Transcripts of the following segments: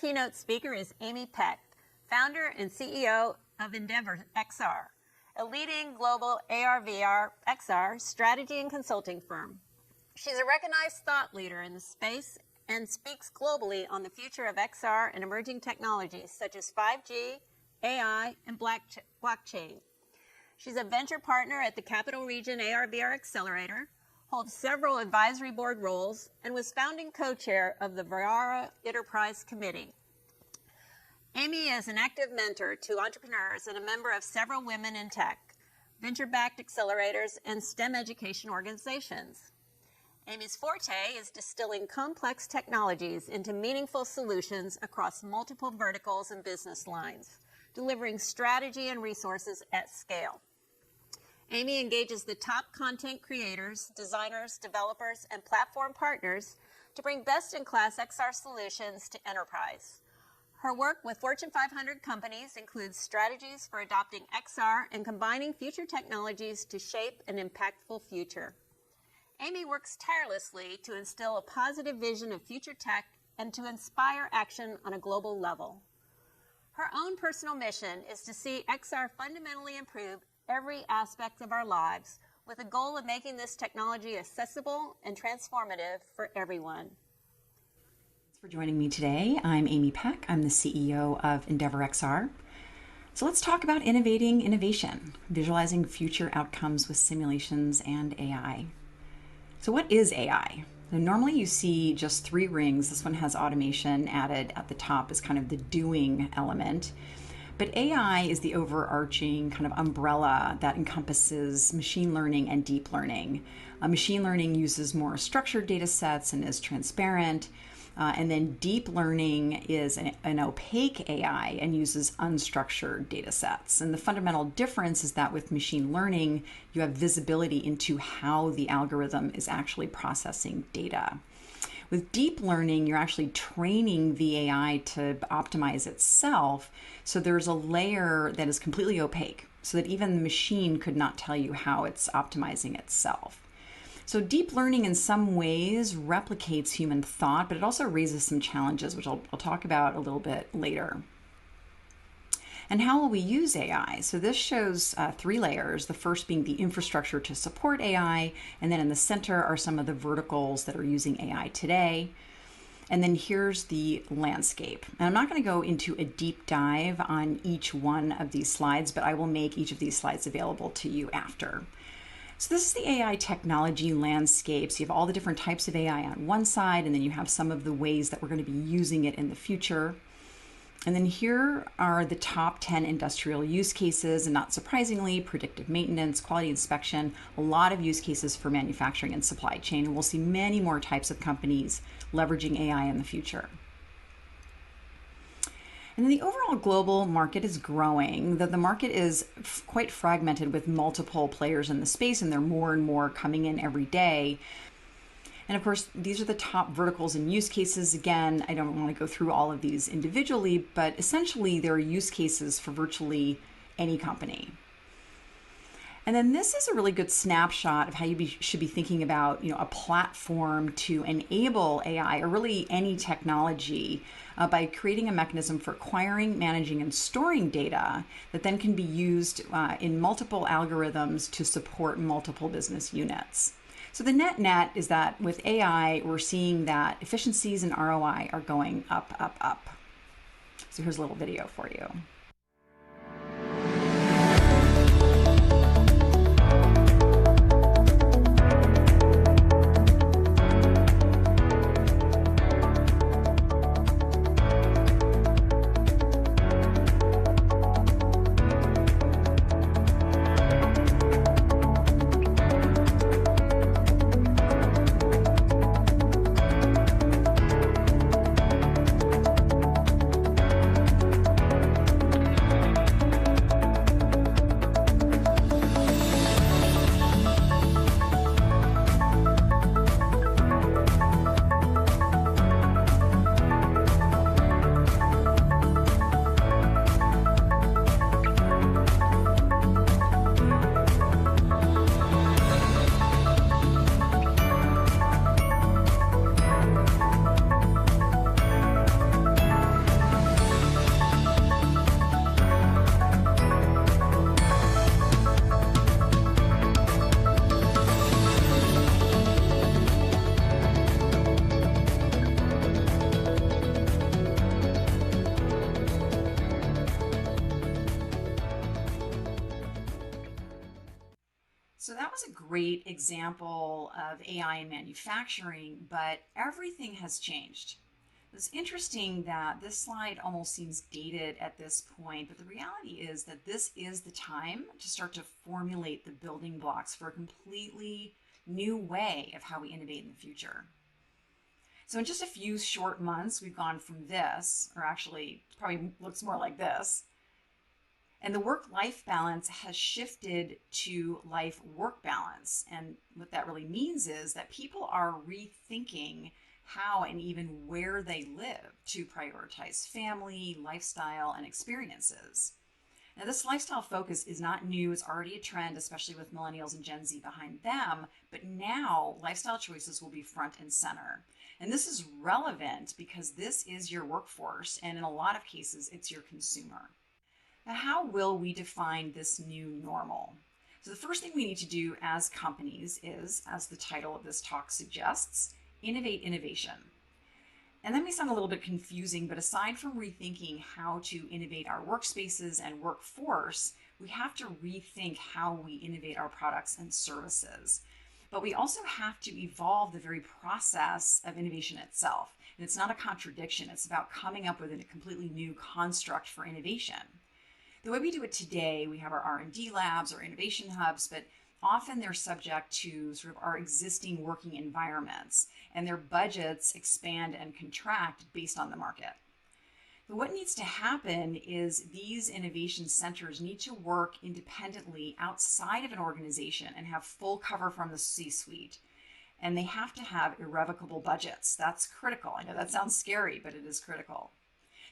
keynote speaker is Amy Peck, founder and CEO of EndeavorXR, a leading global AR/VR XR strategy and consulting firm. She's a recognized thought leader in the space and speaks globally on the future of XR and emerging technologies such as 5G, AI, and blockchain. She's a venture partner at the Capital Region AR/VR Accelerator, holds several advisory board roles, and was founding co-chair of the VR Enterprise Committee. Amy is an active mentor to entrepreneurs and a member of several women in tech, venture-backed accelerators, and STEM education organizations. Amy's forte is distilling complex technologies into meaningful solutions across multiple verticals and business lines, delivering strategy and resources at scale. Amy engages the top content creators, designers, developers, and platform partners to bring best-in-class XR solutions to enterprise. Her work with Fortune 500 companies includes strategies for adopting XR and combining future technologies to shape an impactful future. Amy works tirelessly to instill a positive vision of future tech and to inspire action on a global level. Her own personal mission is to see XR fundamentally improve every aspect of our lives with a goal of making this technology accessible and transformative for everyone. Thanks for joining me today. I'm Amy Peck. I'm the CEO of EndeavorXR. So let's talk about innovating innovation, visualizing future outcomes with simulations and AI. So what is AI? Now, normally you see just 3 rings. This one has automation added at the top as kind of the doing element. But AI is the overarching kind of umbrella that encompasses machine learning and deep learning. Machine learning uses more structured data sets and is transparent. And then deep learning is an opaque AI and uses unstructured data sets. And the fundamental difference is that with machine learning, you have visibility into how the algorithm is actually processing data. With deep learning, you're actually training the AI to optimize itself. So there's a layer that is completely opaque so that even the machine could not tell you how it's optimizing itself. So deep learning in some ways replicates human thought, but it also raises some challenges, which I'll talk about a little bit later. And how will we use AI? So this shows 3 layers, the first being the infrastructure to support AI, and then in the center are some of the verticals that are using AI today. And then here's the landscape. And I'm not going to go into a deep dive on each one of these slides, but I will make each of these slides available to you after. So this is the AI technology landscape. So you have all the different types of AI on one side, and then you have some of the ways that we're going to be using it in the future. And then here are the top 10 industrial use cases, and not surprisingly, predictive maintenance, quality inspection, a lot of use cases for manufacturing and supply chain. And we'll see many more types of companies leveraging AI in the future. And then the overall global market is growing. The market is quite fragmented with multiple players in the space, and there are more and more coming in every day. And of course, these are the top verticals and use cases. Again, I don't want to go through all of these individually, but essentially there are use cases for virtually any company. And then this is a really good snapshot of how you should be thinking about, a platform to enable AI or really any technology by creating a mechanism for acquiring, managing, and storing data that then can be used in multiple algorithms to support multiple business units. So the net is that with AI, we're seeing that efficiencies and ROI are going up, up, up. So here's a little video for you. So that was a great example of AI in manufacturing, but everything has changed. It's interesting that this slide almost seems dated at this point, but the reality is that this is the time to start to formulate the building blocks for a completely new way of how we innovate in the future. So in just a few short months, we've gone from this, or actually probably looks more like this, and the work-life balance has shifted to life-work balance. And what that really means is that people are rethinking how and even where they live to prioritize family, lifestyle, and experiences. Now, this lifestyle focus is not new. It's already a trend, especially with millennials and Gen Z behind them. But now lifestyle choices will be front and center. And this is relevant because this is your workforce, and in a lot of cases, it's your consumer. Now, how will we define this new normal? So the first thing we need to do as companies is, as the title of this talk suggests, innovate innovation. And that may sound a little bit confusing, but aside from rethinking how to innovate our workspaces and workforce, we have to rethink how we innovate our products and services. But we also have to evolve the very process of innovation itself. And it's not a contradiction. It's about coming up with a completely new construct for innovation. The way we do it today, we have our R&D labs or innovation hubs, but often they're subject to sort of our existing working environments, and their budgets expand and contract based on the market. But what needs to happen is these innovation centers need to work independently outside of an organization and have full cover from the C-suite. And they have to have irrevocable budgets. That's critical. I know that sounds scary, but it is critical.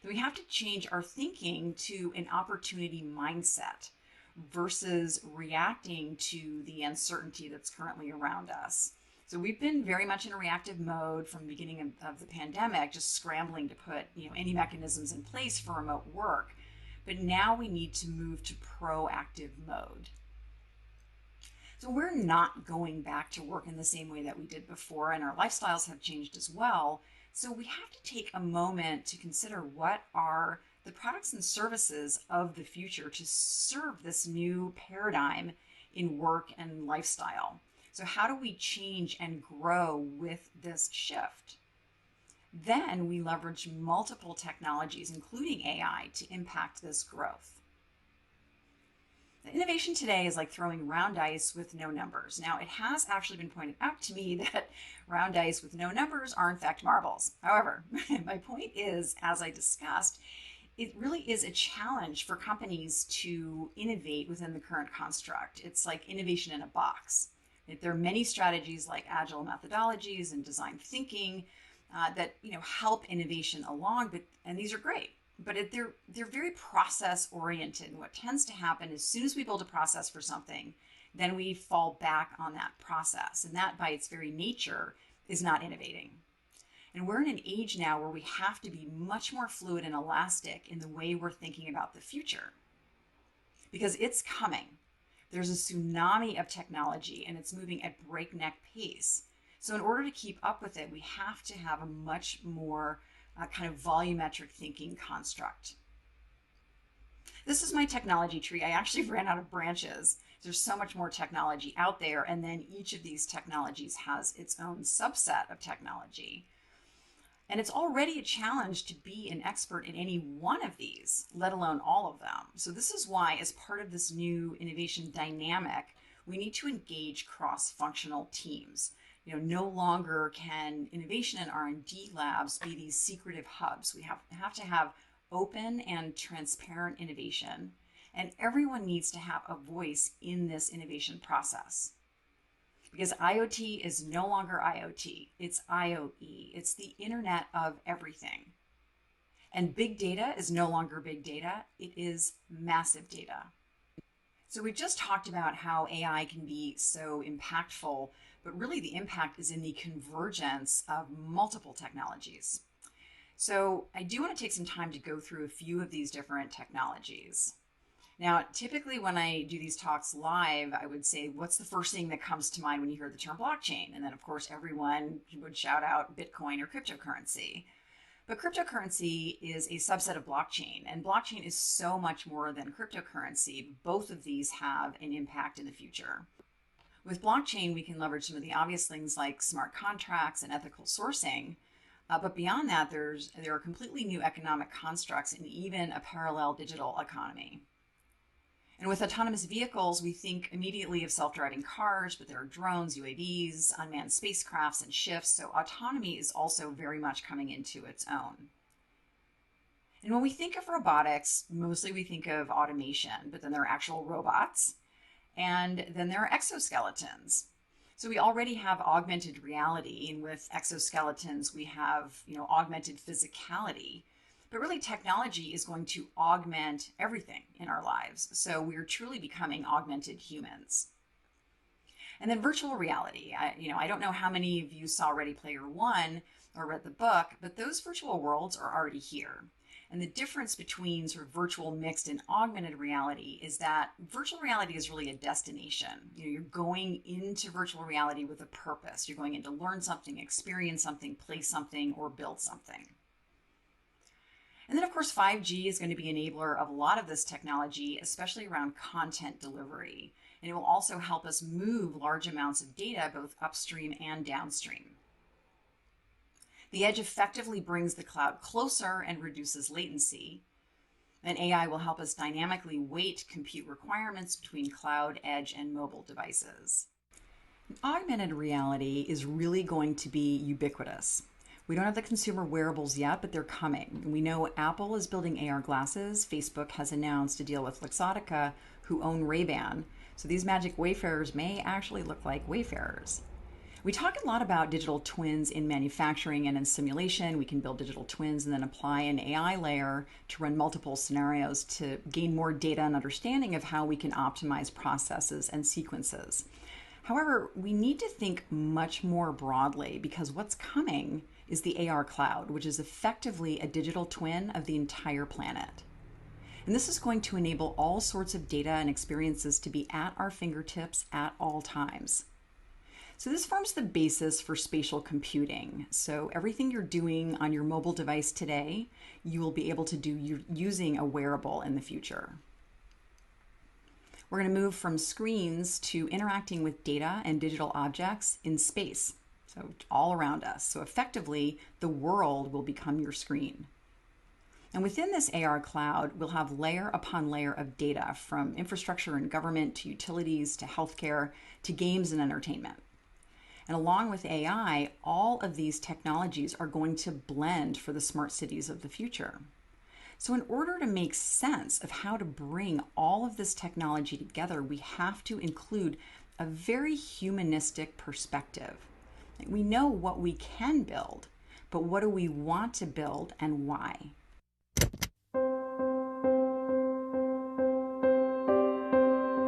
Then we have to change our thinking to an opportunity mindset versus reacting to the uncertainty that's currently around us. So we've been very much in a reactive mode from the beginning of the pandemic, just scrambling to put any mechanisms in place for remote work. But now we need to move to proactive mode. So we're not going back to work in the same way that we did before, and our lifestyles have changed as well. So we have to take a moment to consider what are the products and services of the future to serve this new paradigm in work and lifestyle. So how do we change and grow with this shift? Then we leverage multiple technologies, including AI, to impact this growth. The innovation today is like throwing round dice with no numbers. Now, it has actually been pointed out to me that round dice with no numbers are in fact marbles. However, my point is, as I discussed, it really is a challenge for companies to innovate within the current construct. It's like innovation in a box. There are many strategies like agile methodologies and design thinking that help innovation along, and these are great. But they're very process oriented. And what tends to happen as soon as we build a process for something, then we fall back on that process. And that by its very nature is not innovating. And we're in an age now where we have to be much more fluid and elastic in the way we're thinking about the future. Because it's coming. There's a tsunami of technology and it's moving at breakneck pace. So in order to keep up with it, we have to have a much more kind of volumetric thinking construct. This is my technology tree. I actually ran out of branches. There's so much more technology out there, and then each of these technologies has its own subset of technology. And it's already a challenge to be an expert in any one of these, let alone all of them. So this is why, as part of this new innovation dynamic, we need to engage cross-functional teams. No longer can innovation and R&D labs be these secretive hubs. We have to have open and transparent innovation, and everyone needs to have a voice in this innovation process. Because IoT is no longer IoT, it's IoE. It's the Internet of Everything. And big data is no longer big data, it is massive data. So we just talked about how AI can be so impactful, but really the impact is in the convergence of multiple technologies. So I do want to take some time to go through a few of these different technologies. Now, typically when I do these talks live, I would say, what's the first thing that comes to mind when you hear the term blockchain? And then of course, everyone would shout out Bitcoin or cryptocurrency. But cryptocurrency is a subset of blockchain, and blockchain is so much more than cryptocurrency. Both of these have an impact in the future. With blockchain, we can leverage some of the obvious things like smart contracts and ethical sourcing. But beyond that, there are completely new economic constructs and even a parallel digital economy. And with autonomous vehicles, we think immediately of self-driving cars, but there are drones, UAVs, unmanned spacecrafts, and ships. So autonomy is also very much coming into its own. And when we think of robotics, mostly we think of automation, but then there are actual robots, and then there are exoskeletons. So we already have augmented reality, and with exoskeletons, we have, augmented physicality. But really, technology is going to augment everything in our lives. So we're truly becoming augmented humans. And then virtual reality. I don't know how many of you saw Ready Player One or read the book, but those virtual worlds are already here. And the difference between sort of virtual, mixed, and augmented reality is that virtual reality is really a destination. You're going into virtual reality with a purpose. You're going in to learn something, experience something, play something, or build something. And then, of course, 5G is going to be an enabler of a lot of this technology, especially around content delivery. And it will also help us move large amounts of data, both upstream and downstream. The edge effectively brings the cloud closer and reduces latency. And AI will help us dynamically weight compute requirements between cloud, edge, and mobile devices. Augmented reality is really going to be ubiquitous. We don't have the consumer wearables yet, but they're coming. We know Apple is building AR glasses. Facebook has announced a deal with Luxottica, who own Ray-Ban. So these magic wayfarers may actually look like wayfarers. We talk a lot about digital twins in manufacturing and in simulation. We can build digital twins and then apply an AI layer to run multiple scenarios to gain more data and understanding of how we can optimize processes and sequences. However, we need to think much more broadly because what's coming is the AR cloud, which is effectively a digital twin of the entire planet. And this is going to enable all sorts of data and experiences to be at our fingertips at all times. So this forms the basis for spatial computing. So everything you're doing on your mobile device today, you will be able to do using a wearable in the future. We're going to move from screens to interacting with data and digital objects in space, so all around us. So effectively, the world will become your screen. And within this AR cloud, we'll have layer upon layer of data from infrastructure and government to utilities to healthcare to games and entertainment. And along with AI, all of these technologies are going to blend for the smart cities of the future. So in order to make sense of how to bring all of this technology together, we have to include a very humanistic perspective. We know what we can build, but what do we want to build and why?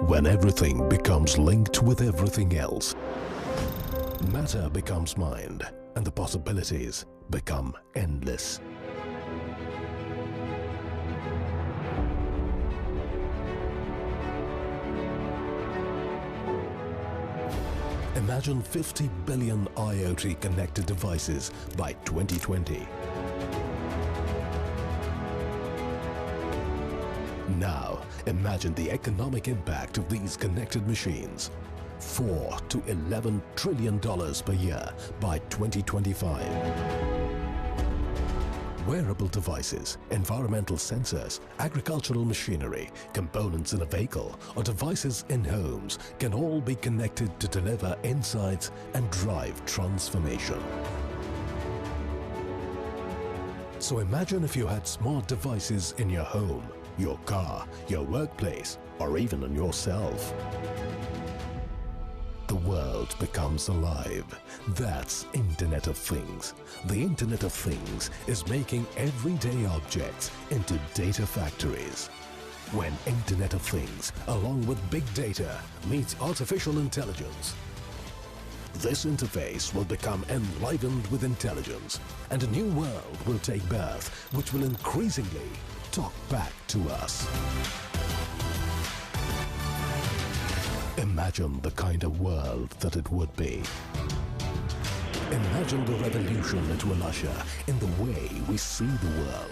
When everything becomes linked with everything else, matter becomes mind, and the possibilities become endless. Imagine 50 billion IoT connected devices by 2020. Now, imagine the economic impact of these connected machines. $4 to $11 trillion per year by 2025. Wearable devices, environmental sensors, agricultural machinery, components in a vehicle, or devices in homes can all be connected to deliver insights and drive transformation. So imagine if you had smart devices in your home, your car, your workplace, or even on yourself. The world becomes alive. That's Internet of Things. The Internet of Things is making everyday objects into data factories. When Internet of Things, along with big data, meets artificial intelligence, this interface will become enlivened with intelligence, and a new world will take birth, which will increasingly talk back to us. Imagine the kind of world that it would be. Imagine the revolution it will usher in the way we see the world.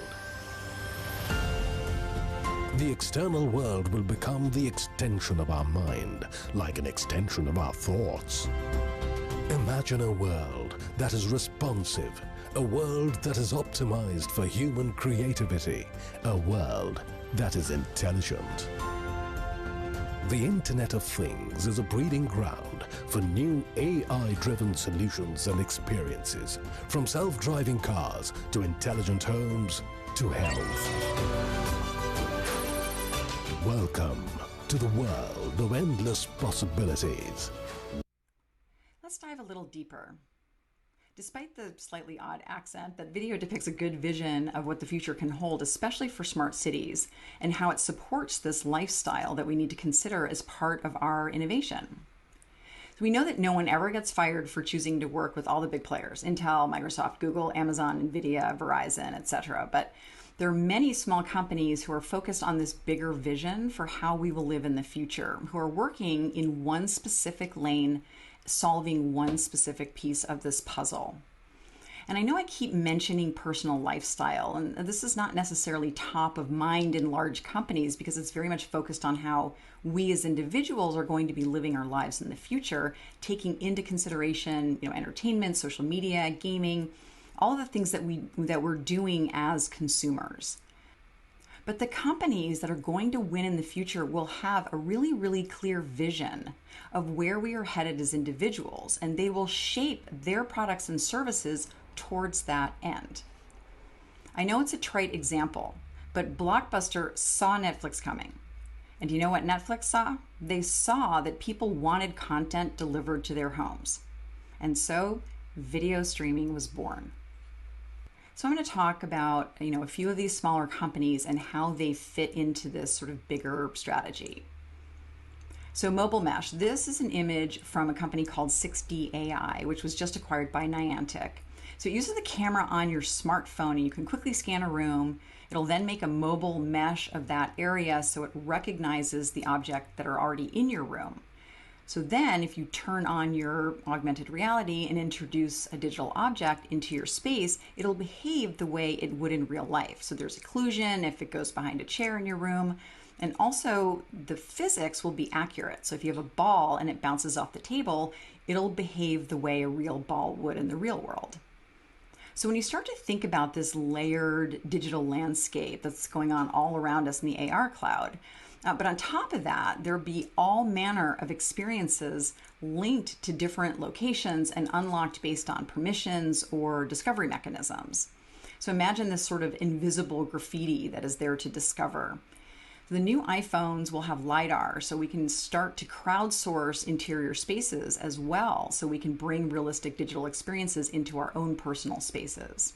The external world will become the extension of our mind, like an extension of our thoughts. Imagine a world that is responsive, a world that is optimized for human creativity, a world that is intelligent. The Internet of Things is a breeding ground for new AI-driven solutions and experiences, from self-driving cars to intelligent homes to health. Welcome to the world of endless possibilities. Let's dive a little deeper. Despite the slightly odd accent, that video depicts a good vision of what the future can hold, especially for smart cities, and how it supports this lifestyle that we need to consider as part of our innovation. So we know that no one ever gets fired for choosing to work with all the big players, Intel, Microsoft, Google, Amazon, Nvidia, Verizon, etc. But there are many small companies who are focused on this bigger vision for how we will live in the future, who are working in one specific lane, solving one specific piece of this puzzle. And I know I keep mentioning personal lifestyle, and this is not necessarily top of mind in large companies because it's very much focused on how we as individuals are going to be living our lives in the future, taking into consideration, entertainment, social media, gaming, all of the things that we're doing as consumers. But the companies that are going to win in the future will have a really, really clear vision of where we are headed as individuals, and they will shape their products and services towards that end. I know it's a trite example, but Blockbuster saw Netflix coming. And do you know what Netflix saw? They saw that people wanted content delivered to their homes. And so video streaming was born. So I'm going to talk about, a few of these smaller companies and how they fit into this sort of bigger strategy. So Mobile Mesh, this is an image from a company called 6D AI, which was just acquired by Niantic. So it uses the camera on your smartphone and you can quickly scan a room. It'll then make a mobile mesh of that area so it recognizes the object that are already in your room. So then if you turn on your augmented reality and introduce a digital object into your space, it'll behave the way it would in real life. So there's occlusion if it goes behind a chair in your room. And also the physics will be accurate. So if you have a ball and it bounces off the table, it'll behave the way a real ball would in the real world. So when you start to think about this layered digital landscape that's going on all around us in the AR cloud, but on top of that, there'll be all manner of experiences linked to different locations and unlocked based on permissions or discovery mechanisms. So imagine this sort of invisible graffiti that is there to discover. The new iPhones will have LiDAR, so we can start to crowdsource interior spaces as well, so we can bring realistic digital experiences into our own personal spaces.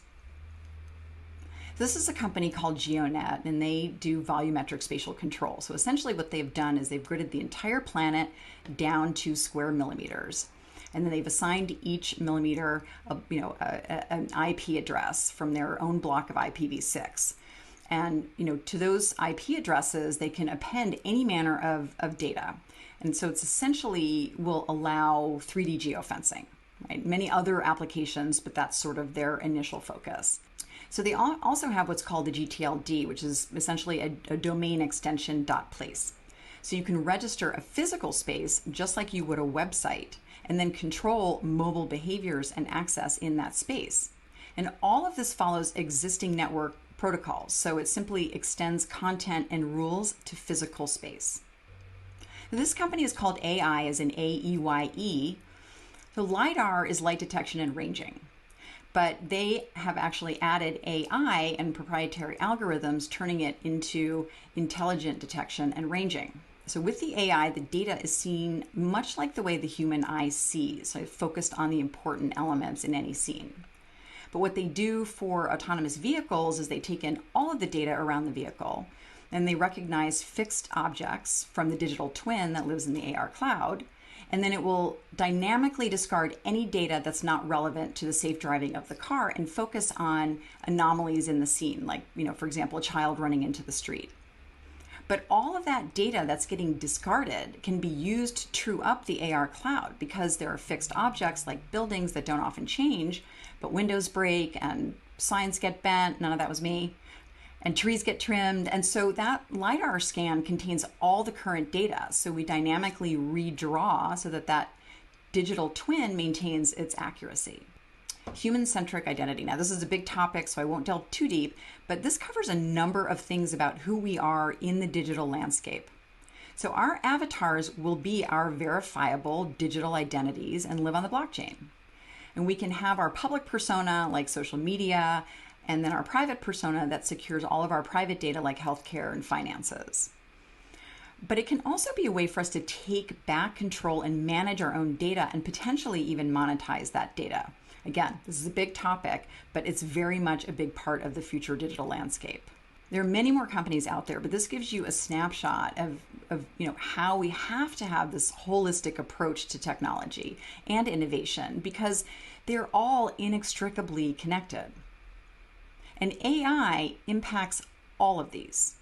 This is a company called GeoNet, and they do volumetric spatial control. So essentially what they've done is they've gridded the entire planet down to square millimeters. And then they've assigned each millimeter an IP address from their own block of IPv6. And to those IP addresses, they can append any manner of data. And so it's essentially will allow 3D geofencing, right? Many other applications, but that's sort of their initial focus. So they also have what's called the GTLD, which is essentially a domain extension .place. So you can register a physical space just like you would a website, and then control mobile behaviors and access in that space. And all of this follows existing network protocols. So it simply extends content and rules to physical space. This company is called AI, as in AEYE. So LiDAR is light detection and ranging. But they have actually added AI and proprietary algorithms, turning it into intelligent detection and ranging. So with the AI, the data is seen much like the way the human eye sees, so focused on the important elements in any scene. But what they do for autonomous vehicles is they take in all of the data around the vehicle, and they recognize fixed objects from the digital twin that lives in the AR cloud, and then it will dynamically discard any data that's not relevant to the safe driving of the car and focus on anomalies in the scene, like, for example, a child running into the street. But all of that data that's getting discarded can be used to true up the AR cloud, because there are fixed objects like buildings that don't often change, but windows break and signs get bent. None of that was me. and trees get trimmed. And so that LiDAR scan contains all the current data. So we dynamically redraw so that that digital twin maintains its accuracy. Human-centric identity. Now, this is a big topic, so I won't delve too deep, but this covers a number of things about who we are in the digital landscape. So our avatars will be our verifiable digital identities and live on the blockchain. And we can have our public persona like social media, and then our private persona that secures all of our private data like healthcare and finances. But it can also be a way for us to take back control and manage our own data and potentially even monetize that data. Again, this is a big topic, but it's very much a big part of the future digital landscape. There are many more companies out there, but this gives you a snapshot of how we have to have this holistic approach to technology and innovation because they're all inextricably connected. And AI impacts all of these.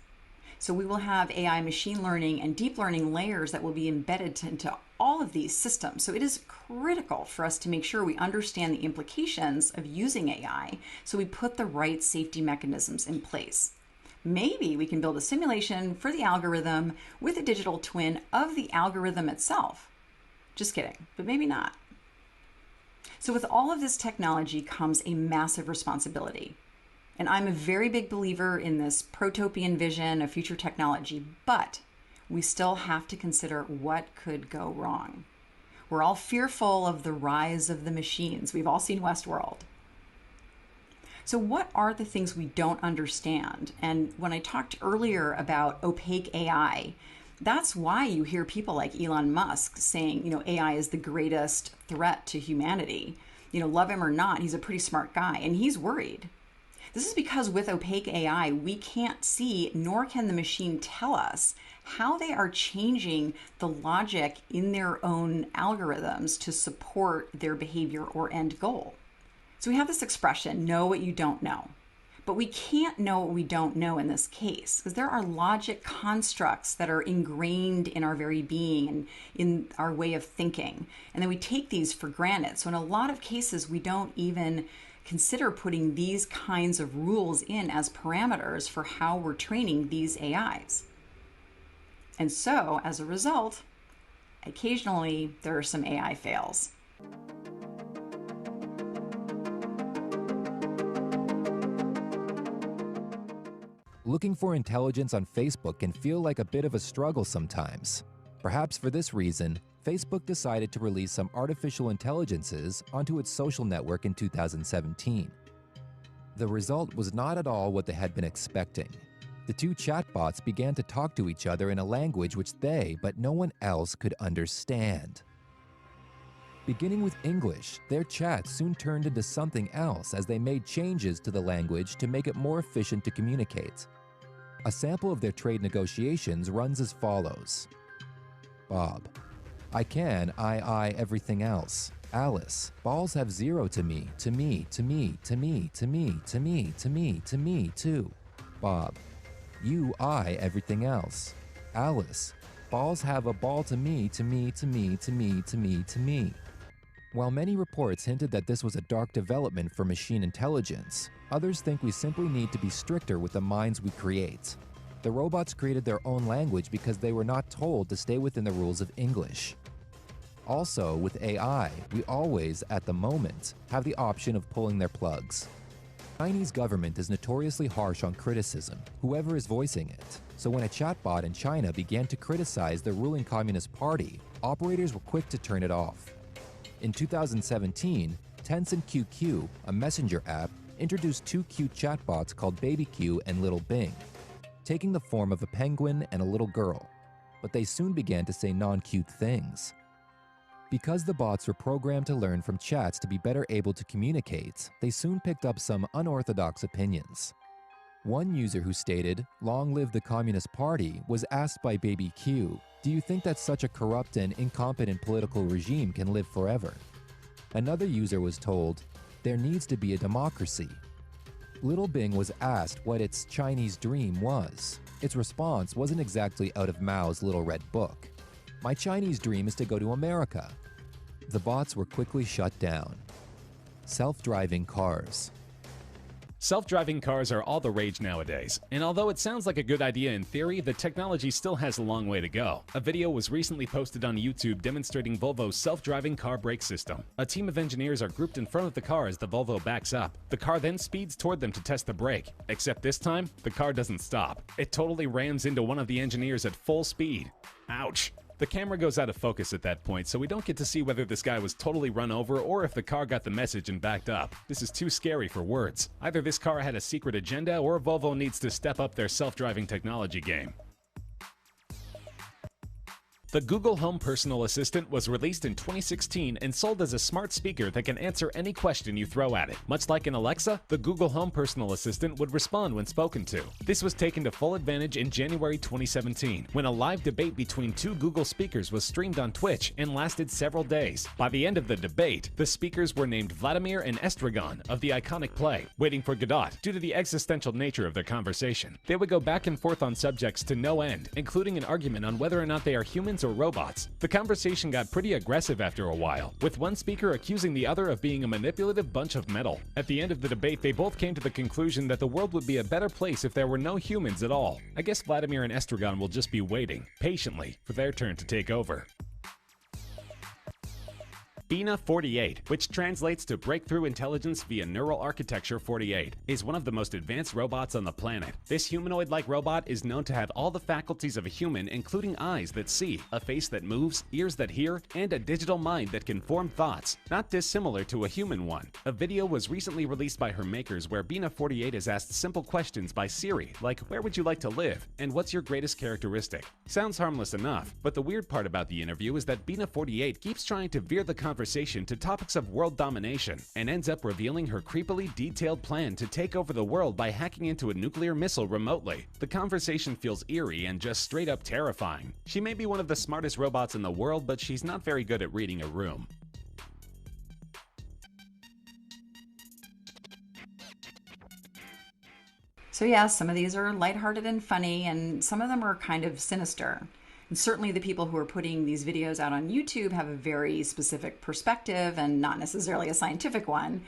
So we will have AI machine learning and deep learning layers that will be embedded into all of these systems. So it is critical for us to make sure we understand the implications of using AI so we put the right safety mechanisms in place. Maybe we can build a simulation for the algorithm with a digital twin of the algorithm itself. Just kidding, but maybe not. So with all of this technology comes a massive responsibility. And I'm a very big believer in this protopian vision of future technology, but we still have to consider what could go wrong. We're all fearful of the rise of the machines. We've all seen Westworld. So what are the things we don't understand? And when I talked earlier about opaque AI, that's why you hear people like Elon Musk saying, AI is the greatest threat to humanity. Love him or not, he's a pretty smart guy, and he's worried. This is because with opaque AI, we can't see, nor can the machine tell us how they are changing the logic in their own algorithms to support their behavior or end goal. So we have this expression, know what you don't know. But we can't know what we don't know in this case because there are logic constructs that are ingrained in our very being and in our way of thinking. And then we take these for granted. So in a lot of cases, we don't even consider putting these kinds of rules in as parameters for how we're training these AIs. And so, as a result, occasionally there are some AI fails. Looking for intelligence on Facebook can feel like a bit of a struggle sometimes. Perhaps for this reason, Facebook decided to release some artificial intelligences onto its social network in 2017. The result was not at all what they had been expecting. The two chatbots began to talk to each other in a language which they, but no one else, could understand. Beginning with English, their chat soon turned into something else as they made changes to the language to make it more efficient to communicate. A sample of their trade negotiations runs as follows. Bob: I can, I, everything else. Alice: balls have zero to me, to me, to me, to me, to me, to me, to me, to me, too. Bob: you, I, everything else. Alice: balls have a ball to me, to me, to me, to me, to me, to me. While many reports hinted that this was a dark development for machine intelligence, others think we simply need to be stricter with the minds we create. The robots created their own language because they were not told to stay within the rules of English. Also, with AI, we always, at the moment, have the option of pulling their plugs. The Chinese government is notoriously harsh on criticism, whoever is voicing it. So when a chatbot in China began to criticize the ruling Communist Party, operators were quick to turn it off. In 2017, Tencent QQ, a messenger app, introduced two cute chatbots called Baby Q and Little Bing, taking the form of a penguin and a little girl, but they soon began to say non-cute things. Because the bots were programmed to learn from chats to be better able to communicate, they soon picked up some unorthodox opinions. One user who stated, "Long live the Communist Party," was asked by Baby Q, "Do you think that such a corrupt and incompetent political regime can live forever?" Another user was told, "There needs to be a democracy." Little Bing was asked what its Chinese dream was. Its response wasn't exactly out of Mao's Little Red Book. "My Chinese dream is to go to America." The bots were quickly shut down. Self-driving cars. Self-driving cars are all the rage nowadays, and although it sounds like a good idea in theory, the technology still has a long way to go. A video was recently posted on YouTube demonstrating Volvo's self-driving car brake system. A team of engineers are grouped in front of the car as the Volvo backs up. The car then speeds toward them to test the brake, except this time, the car doesn't stop. It totally rams into one of the engineers at full speed. Ouch. The camera goes out of focus at that point, so we don't get to see whether this guy was totally run over or if the car got the message and backed up. This is too scary for words. Either this car had a secret agenda or Volvo needs to step up their self-driving technology game. The Google Home Personal Assistant was released in 2016 and sold as a smart speaker that can answer any question you throw at it. Much like an Alexa, the Google Home Personal Assistant would respond when spoken to. This was taken to full advantage in January 2017, when a live debate between two Google speakers was streamed on Twitch and lasted several days. By the end of the debate, the speakers were named Vladimir and Estragon of the iconic play Waiting for Godot due to the existential nature of their conversation. They would go back and forth on subjects to no end, including an argument on whether or not they are humans or robots. The conversation got pretty aggressive after a while, with one speaker accusing the other of being a manipulative bunch of metal. At the end of the debate, they both came to the conclusion that the world would be a better place if there were no humans at all. I guess Vladimir and Estragon will just be waiting, patiently, for their turn to take over. BINA 48, which translates to Breakthrough Intelligence via Neural Architecture 48, is one of the most advanced robots on the planet. This humanoid-like robot is known to have all the faculties of a human, including eyes that see, a face that moves, ears that hear, and a digital mind that can form thoughts, not dissimilar to a human one. A video was recently released by her makers where BINA 48 is asked simple questions by Siri, like where would you like to live, and what's your greatest characteristic? Sounds harmless enough, but the weird part about the interview is that BINA 48 keeps trying to veer the conversation to topics of world domination and ends up revealing her creepily detailed plan to take over the world by hacking into a nuclear missile remotely. The conversation feels eerie and just straight up terrifying. She may be one of the smartest robots in the world, but she's not very good at reading a room. So yeah, some of these are lighthearted and funny, and some of them are kind of sinister. And certainly the people who are putting these videos out on YouTube have a very specific perspective and not necessarily a scientific one. And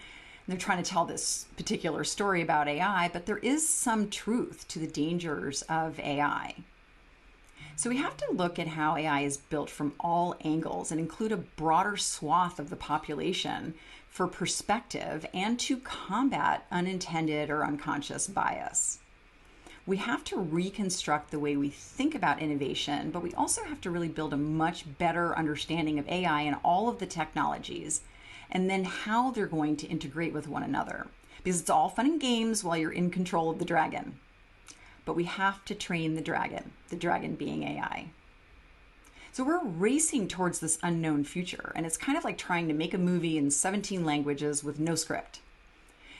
they're trying to tell this particular story about AI, but there is some truth to the dangers of AI. So we have to look at how AI is built from all angles and include a broader swath of the population for perspective and to combat unintended or unconscious bias. We have to reconstruct the way we think about innovation, but we also have to really build a much better understanding of AI and all of the technologies, and then how they're going to integrate with one another. Because it's all fun and games while you're in control of the dragon. But we have to train the dragon being AI. So we're racing towards this unknown future, and it's kind of like trying to make a movie in 17 languages with no script.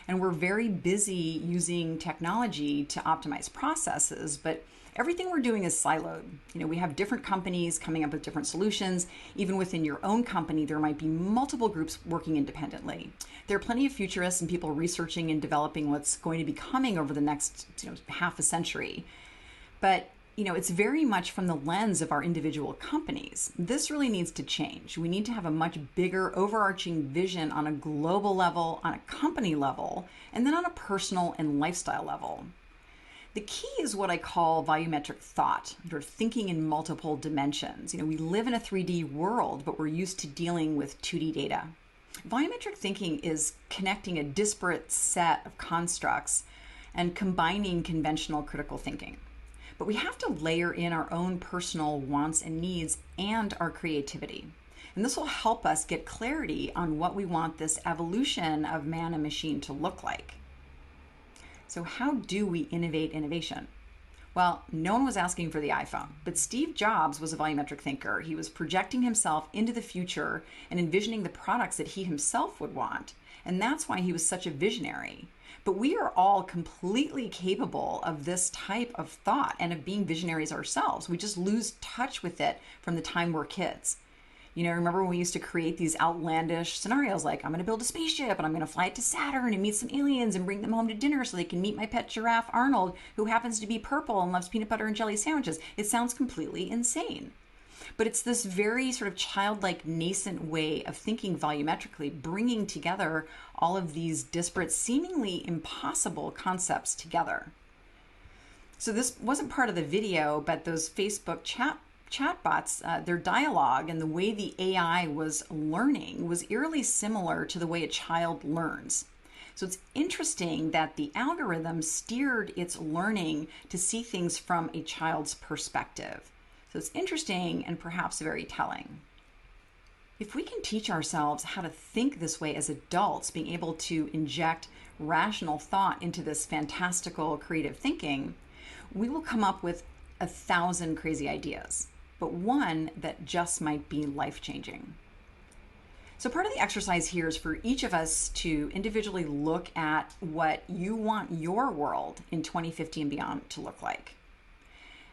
And we're very busy using technology to optimize processes, but everything we're doing is siloed. We have different companies coming up with different solutions. Even within your own company, there might be multiple groups working independently. There are plenty of futurists and people researching and developing what's going to be coming over the next half a century. But it's very much from the lens of our individual companies. This really needs to change. We need to have a much bigger overarching vision on a global level, on a company level, and then on a personal and lifestyle level. The key is what I call volumetric thought, or thinking in multiple dimensions. We live in a 3D world, but we're used to dealing with 2D data. Volumetric thinking is connecting a disparate set of constructs and combining conventional critical thinking. But we have to layer in our own personal wants and needs and our creativity. And this will help us get clarity on what we want this evolution of man and machine to look like. So how do we innovate innovation? Well, no one was asking for the iPhone, but Steve Jobs was a volumetric thinker. He was projecting himself into the future and envisioning the products that he himself would want. And that's why he was such a visionary. But we are all completely capable of this type of thought and of being visionaries ourselves. We just lose touch with it from the time we're kids. Remember when we used to create these outlandish scenarios like, I'm going to build a spaceship and I'm going to fly it to Saturn and meet some aliens and bring them home to dinner so they can meet my pet giraffe, Arnold, who happens to be purple and loves peanut butter and jelly sandwiches. It sounds completely insane. But it's this very sort of childlike, nascent way of thinking volumetrically, bringing together all of these disparate, seemingly impossible concepts together. So this wasn't part of the video, but those Facebook chatbots, their dialogue and the way the AI was learning was eerily similar to the way a child learns. So it's interesting that the algorithm steered its learning to see things from a child's perspective. So it's interesting and perhaps very telling. If we can teach ourselves how to think this way as adults, being able to inject rational thought into this fantastical creative thinking, we will come up with 1,000 crazy ideas, but one that just might be life-changing. So part of the exercise here is for each of us to individually look at what you want your world in 2050 and beyond to look like.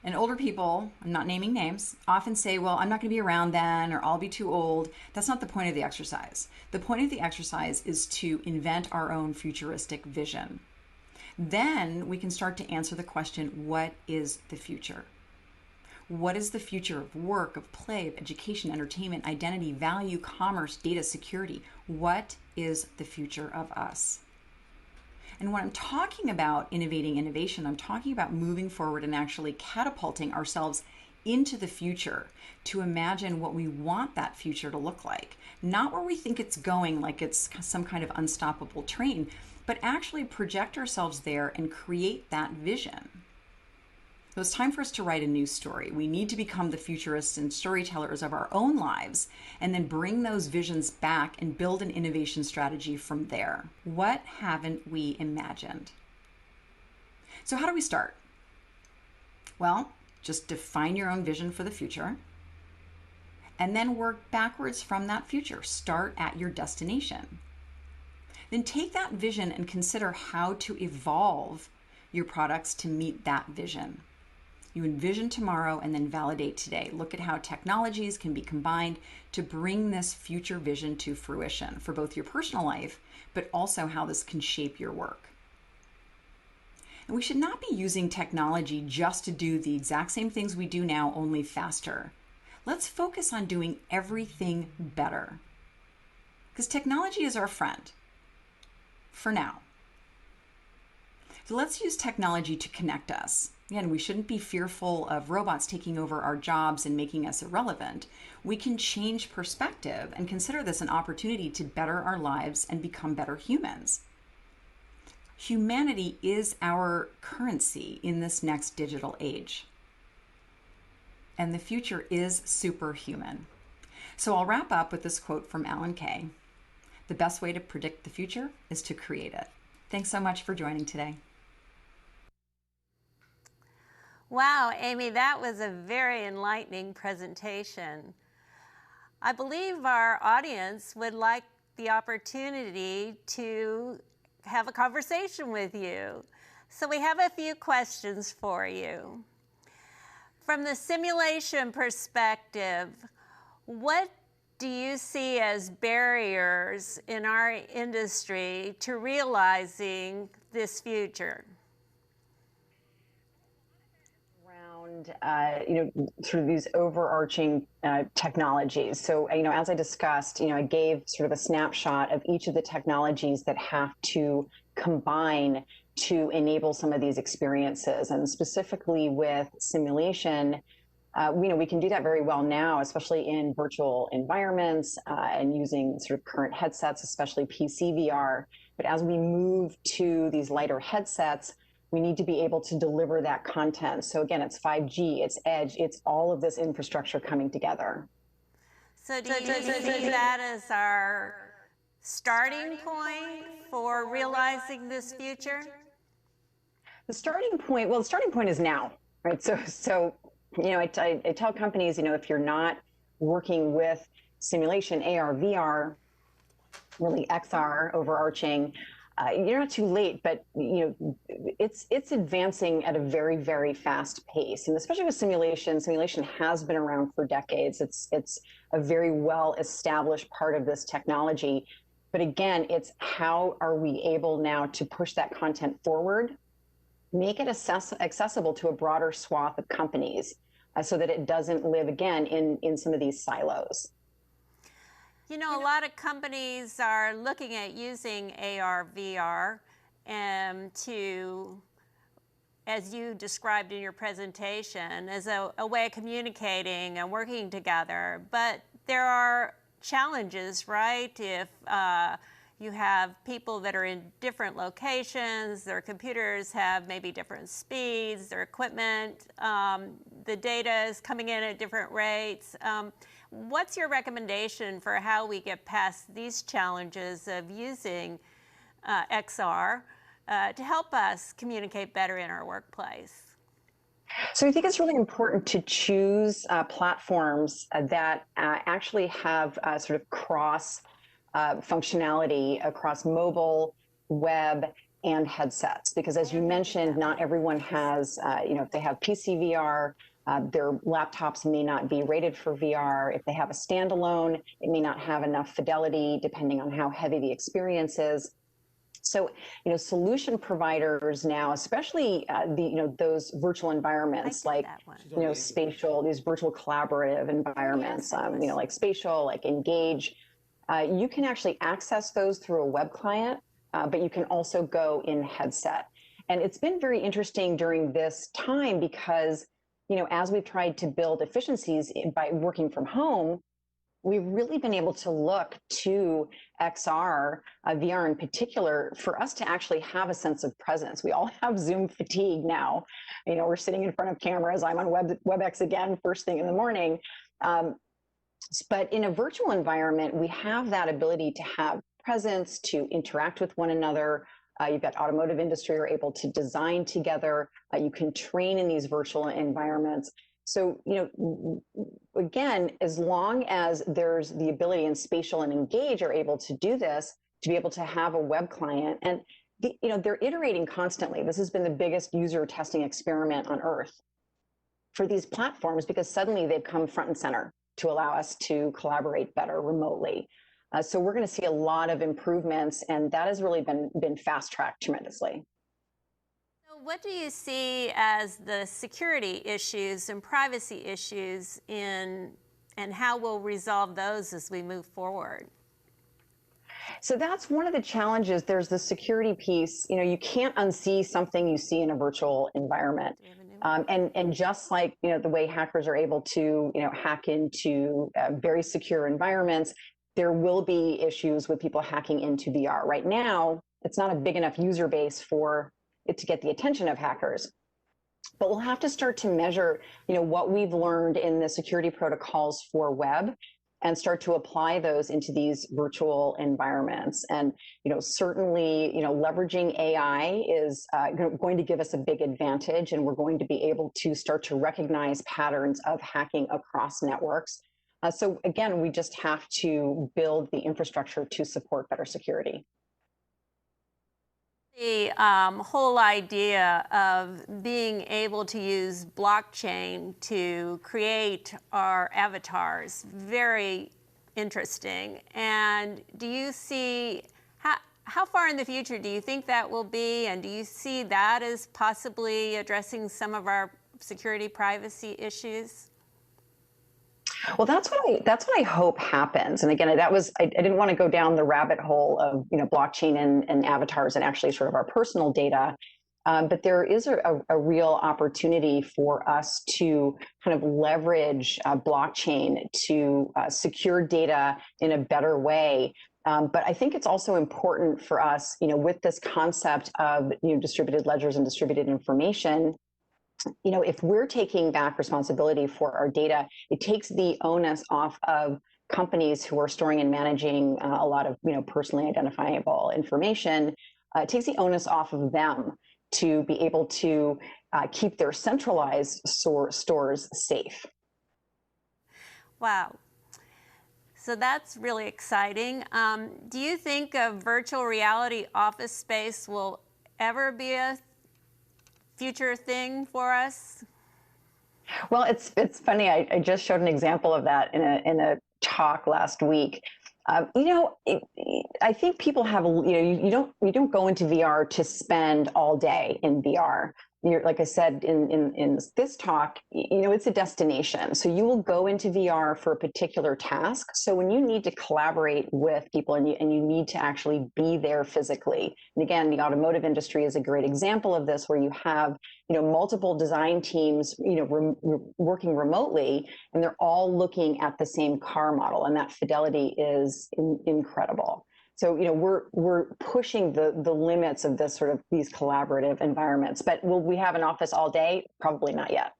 And older people, I'm not naming names, often say, well, I'm not going to be around then, or I'll be too old. That's not the point of the exercise. The point of the exercise is to invent our own futuristic vision. Then we can start to answer the question, what is the future? What is the future of work, of play, of education, entertainment, identity, value, commerce, data, security? What is the future of us? And when I'm talking about innovating innovation, I'm talking about moving forward and actually catapulting ourselves into the future to imagine what we want that future to look like. Not where we think it's going, like it's some kind of unstoppable train, but actually project ourselves there and create that vision. So it's time for us to write a new story. We need to become the futurists and storytellers of our own lives, and then bring those visions back and build an innovation strategy from there. What haven't we imagined? So how do we start? Well, just define your own vision for the future, and then work backwards from that future. Start at your destination. Then take that vision and consider how to evolve your products to meet that vision. You envision tomorrow and then validate today. Look at how technologies can be combined to bring this future vision to fruition for both your personal life, but also how this can shape your work. And we should not be using technology just to do the exact same things we do now, only faster. Let's focus on doing everything better. Because technology is our friend, for now. So let's use technology to connect us. Again, we shouldn't be fearful of robots taking over our jobs and making us irrelevant. We can change perspective and consider this an opportunity to better our lives and become better humans. Humanity is our currency in this next digital age. And the future is superhuman. So I'll wrap up with this quote from Alan Kay. The best way to predict the future is to create it. Thanks so much for joining today. Wow, Amy, that was a very enlightening presentation. I believe our audience would like the opportunity to have a conversation with you. So we have a few questions for you. From the simulation perspective, what do you see as barriers in our industry to realizing this future? Sort of these overarching technologies. So, as I discussed, I gave sort of a snapshot of each of the technologies that have to combine to enable some of these experiences. And specifically with simulation, we can do that very well now, especially in virtual environments and using sort of current headsets, especially PC VR. But as we move to these lighter headsets, we need to be able to deliver that content. So again, it's 5G, it's edge, it's all of this infrastructure coming together. So do you see that as our starting point for realizing this future? The starting point is now, right? So I tell companies, if you're not working with simulation, AR, VR, really XR, overarching, you're not too late, but it's advancing at a very, very fast pace, and especially with simulation. Simulation has been around for decades. It's a very well established part of this technology, but again, it's how are we able now to push that content forward, make it accessible to a broader swath of companies. so that it doesn't live again in some of these silos. You know, a lot of companies are looking at using AR, VR to, as you described in your presentation, as a way of communicating and working together. But there are challenges, right? If you have people that are in different locations, their computers have maybe different speeds, their equipment, the data is coming in at different rates. What's your recommendation for how we get past these challenges of using XR to help us communicate better in our workplace? So I think it's really important to choose platforms that actually have sort of cross functionality across mobile, web, and headsets. Because as you mentioned, not everyone has, if they have PC VR, their laptops may not be rated for VR. If they have a standalone, it may not have enough fidelity, depending on how heavy the experience is. So, solution providers now, especially those virtual environments like, spatial, these virtual collaborative environments, like spatial, like Engage, you can actually access those through a web client, but you can also go in headset. And it's been very interesting during this time because, as we've tried to build efficiencies by working from home, we've really been able to look to XR, VR in particular, for us to actually have a sense of presence. We all have Zoom fatigue now. We're sitting in front of cameras. I'm on WebEx again first thing in the morning. But in a virtual environment, we have that ability to have presence, to interact with one another. You've got automotive industry are able to design together. You can train in these virtual environments. So, again, as long as there's the ability and Spatial and Engage are able to do this, to be able to have a web client, and they're iterating constantly. This has been the biggest user testing experiment on earth for these platforms because suddenly they've come front and center to allow us to collaborate better remotely. So we're going to see a lot of improvements, and that has really been fast-tracked tremendously. What do you see as the security issues and privacy issues and how we'll resolve those as we move forward? So that's one of the challenges. There's the security piece. You can't unsee something you see in a virtual environment. And just like, the way hackers are able to, hack into very secure environments, there will be issues with people hacking into VR. Right now, it's not a big enough user base for it to get the attention of hackers. But we'll have to start to measure, what we've learned in the security protocols for web and start to apply those into these virtual environments. And, certainly, leveraging AI is going to give us a big advantage, and we're going to be able to start to recognize patterns of hacking across networks. So again, we just have to build the infrastructure to support better security. The whole idea of being able to use blockchain to create our avatars, very interesting. And do you see, how far in the future do you think that will be? And do you see that as possibly addressing some of our security privacy issues? Well, that's what I hope happens. And again, I didn't want to go down the rabbit hole of blockchain and avatars and actually sort of our personal data. But there is a real opportunity for us to kind of leverage blockchain to secure data in a better way. But I think it's also important for us, with this concept of distributed ledgers and distributed information. If we're taking back responsibility for our data, it takes the onus off of companies who are storing and managing a lot of, personally identifiable information. It takes the onus off of them to be able to keep their centralized stores safe. Wow. So that's really exciting. Do you think a virtual reality office space will ever be a future thing for us? Well, it's funny. I just showed an example of that in a talk last week. I think people have you don't go into VR to spend all day in VR. like I said in this talk, it's a destination. So you will go into VR for a particular task. So when you need to collaborate with people and you need to actually be there physically, and again, the automotive industry is a great example of this, where you have multiple design teams working remotely, and they're all looking at the same car model, and that fidelity is incredible. So, we're pushing the limits of these collaborative environments. But will we have an office all day? Probably not yet.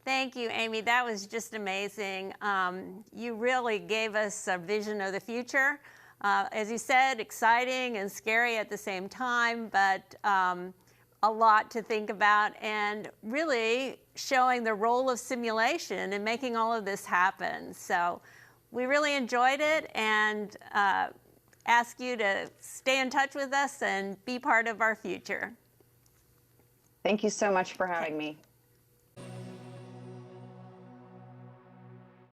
Thank you, Amy. That was just amazing. You really gave us a vision of the future. As you said, exciting and scary at the same time, but a lot to think about, and really showing the role of simulation in making all of this happen. So we really enjoyed it, and ask you to stay in touch with us and be part of our future. Thank you so much for having me.